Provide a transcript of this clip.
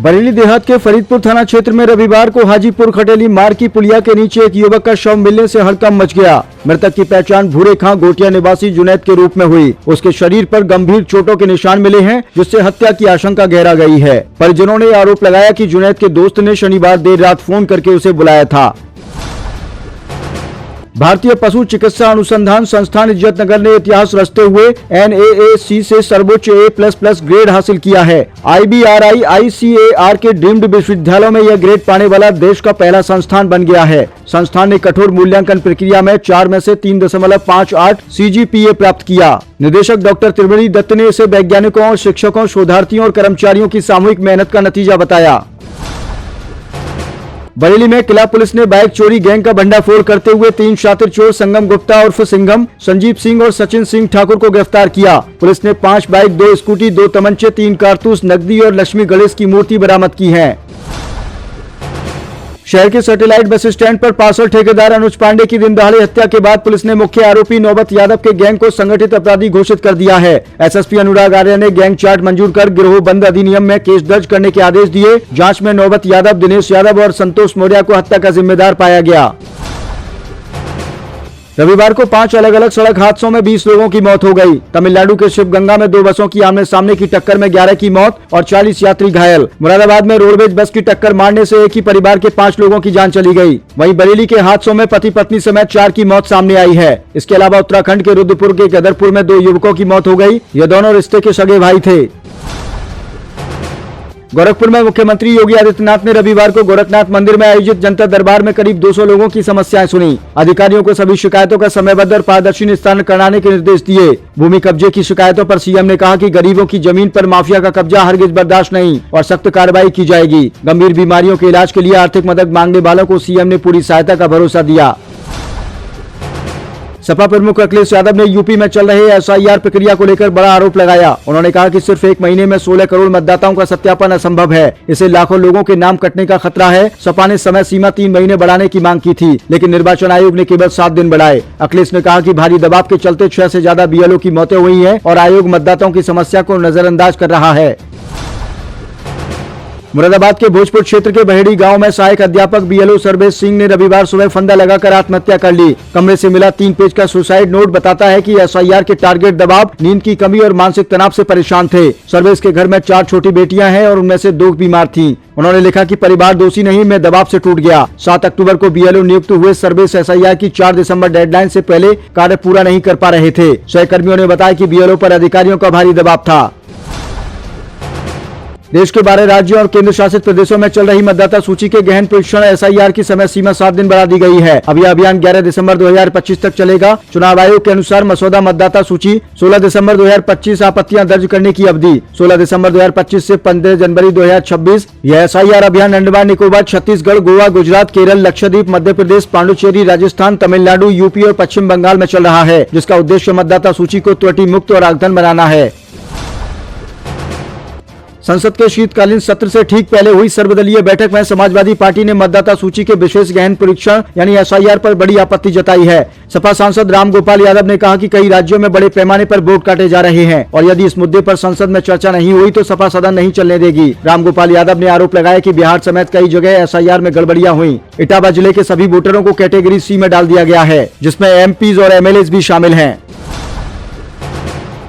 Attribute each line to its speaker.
Speaker 1: बरेली देहात के फरीदपुर थाना क्षेत्र में रविवार को हाजीपुर खटेली मार्ग की पुलिया के नीचे एक युवक का शव मिलने से हड़कंप मच गया। मृतक की पहचान भूरे खां गोटिया निवासी जुनैद के रूप में हुई। उसके शरीर पर गंभीर चोटों के निशान मिले हैं, जिससे हत्या की आशंका गहरा गई है। परिजनों ने आरोप लगाया कि जुनैद के दोस्त ने शनिवार देर रात फोन करके उसे बुलाया था। भारतीय पशु चिकित्सा अनुसंधान संस्थान इज्जतनगर ने इतिहास रचते हुए NAAC से सर्वोच्च A++ ग्रेड हासिल किया है। IBRI ICAR के डीम्ड विश्वविद्यालयों में यह ग्रेड पाने वाला देश का पहला संस्थान बन गया है। संस्थान ने कठोर मूल्यांकन प्रक्रिया में 4 में से 3.58 CGPA प्राप्त किया। निदेशक डॉक्टर त्रिवेणी दत्त ने इसे वैज्ञानिकों और शिक्षकों, शोधार्थियों और कर्मचारियों की सामूहिक मेहनत का नतीजा बताया। बरेली में किला पुलिस ने बाइक चोरी गैंग का भंडाफोड़ करते हुए 3 शातिर चोर संगम गुप्ता उर्फ सिंघम, संजीव सिंह और सचिन सिंह ठाकुर को गिरफ्तार किया। पुलिस ने 5 बाइक, 2 स्कूटी, 2 तमंचे, 3 कारतूस, नकदी और लक्ष्मी गणेश की मूर्ति बरामद की है। शहर के सैटेलाइट बस स्टैंड पर पार्सल ठेकेदार अनुज पांडे की दिन दहाड़े हत्या के बाद पुलिस ने मुख्य आरोपी नौबत यादव के गैंग को संगठित अपराधी घोषित कर दिया है। SSP अनुराग आर्य ने गैंग चार्ट मंजूर कर गिरोह बंद अधिनियम में केस दर्ज करने के आदेश दिए। जांच में नौबत यादव, दिनेश यादव और संतोष मौर्य को हत्या का जिम्मेदार पाया गया। रविवार को 5 अलग अलग सड़क हादसों में 20 लोगों की मौत हो गई। तमिलनाडु के शिवगंगा में 2 बसों की आमने सामने की टक्कर में 11 की मौत और 40 यात्री घायल। मुरादाबाद में रोडवेज बस की टक्कर मारने से एक ही परिवार के 5 लोगों की जान चली गई। वहीं बरेली के हादसों में पति पत्नी समेत 4 की मौत सामने आई है। इसके अलावा उत्तराखंड के रुद्रपुर के गदरपुर में 2 युवकों की मौत हो गई। ये दोनों रिश्ते के सगे भाई थे। गोरखपुर में मुख्यमंत्री योगी आदित्यनाथ ने रविवार को गोरखनाथ मंदिर में आयोजित जनता दरबार में करीब 200 लोगों की समस्याएं सुनी। अधिकारियों को सभी शिकायतों का समयबद्ध और पारदर्शी निस्तारण कराने के निर्देश दिए। भूमि कब्जे की शिकायतों पर सीएम ने कहा कि गरीबों की जमीन पर माफिया का कब्जा हरगिज बर्दाश्त नहीं और सख्त कार्रवाई की जाएगी। गंभीर बीमारियों के इलाज के लिए आर्थिक मदद मांगने वालों को सीएम ने पूरी सहायता का भरोसा दिया। सपा प्रमुख अखिलेश यादव ने यूपी में चल रहे SIR प्रक्रिया को लेकर बड़ा आरोप लगाया। उन्होंने कहा कि सिर्फ 1 महीने में 16 करोड़ मतदाताओं का सत्यापन असंभव है। इससे लाखों लोगों के नाम कटने का खतरा है। सपा ने समय सीमा 3 महीने बढ़ाने की मांग की थी, लेकिन निर्वाचन आयोग ने केवल 7 दिन बढ़ाए। अखिलेश ने कहा कि भारी दबाव के चलते 6 से ज्यादा BLO की मौतें हुई हैं और आयोग मतदाताओं की समस्या को नजरअंदाज कर रहा है। मुरादाबाद के भोजपुर क्षेत्र के बहेड़ी गांव में सहायक अध्यापक BLO सर्वेश सिंह ने रविवार सुबह फंदा लगाकर आत्महत्या कर ली। कमरे से मिला 3 पेज का सुसाइड नोट बताता है कि SIR के टारगेट दबाव, नींद की कमी और मानसिक तनाव से परेशान थे। सर्वेश के घर में 4 छोटी बेटियां हैं और उनमें से 2 बीमार थीं। उन्होंने लिखा कि परिवार दोषी नहीं, मैं दबाव से टूट गया। 7 अक्टूबर को BLO नियुक्त हुए सर्वेश SIR की 4 दिसंबर डेडलाइन से पहले कार्य पूरा नहीं कर पा रहे थे। सहकर्मियों ने बताया कि BLO पर अधिकारियों का भारी दबाव था। देश के 12 राज्यों और केंद्र शासित प्रदेशों में चल रही मतदाता सूची के गहन परीक्षण SIR की समय सीमा 7 दिन बढ़ा दी गई है। अब यह अभियान 11 दिसंबर 2025 तक चलेगा। चुनाव आयोग के अनुसार मसौदा मतदाता सूची 16 दिसंबर 2025, आपत्तियां दर्ज करने की अवधि 16 दिसंबर 2025 से 15 जनवरी 2026। यह SIR अभियान अंडमान निकोबार, छत्तीसगढ़, गोवा, गुजरात, केरल, लक्षद्वीप, मध्य प्रदेश, पांडुचेरी, राजस्थान, तमिलनाडु, यूपी और पश्चिम बंगाल में चल रहा है, जिसका उद्देश्य मतदाता सूची को त्रुटि मुक्त और आगधन बनाना है। संसद के शीतकालीन सत्र से ठीक पहले हुई सर्वदलीय बैठक में समाजवादी पार्टी ने मतदाता सूची के विशेष गहन परीक्षण यानी SIR पर बड़ी आपत्ति जताई है। सपा सांसद रामगोपाल यादव ने कहा कि कई राज्यों में बड़े पैमाने पर वोट काटे जा रहे हैं और यदि इस मुद्दे पर संसद में चर्चा नहीं हुई तो सपा सदन नहीं चलने देगी। रामगोपाल यादव ने आरोप लगाया कि बिहार समेत कई जगह SIR में गड़बड़ियां हुई। इटावा जिले के सभी वोटरों को कैटेगरी C में डाल दिया गया है, जिसमें MPs और MLAs भी शामिल हैं।